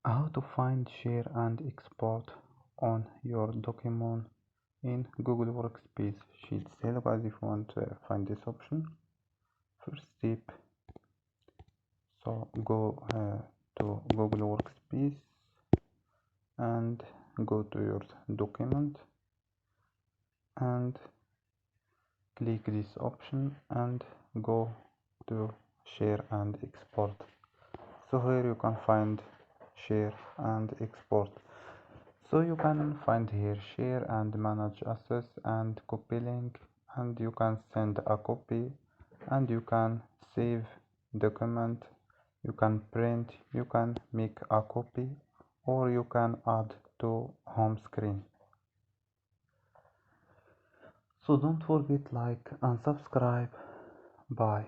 How to find, share and export on your document in Google Workspace sheets. Hello guys, if you want to find this option, first step, so go to Google Workspace and go to your document and click this option and go to share and export. So here you can find share and export. So you can find here share and manage access and copy link, and you can send a copy, and you can save document, you can print, you can make a copy, or you can add to home screen. So don't forget like and subscribe. Bye.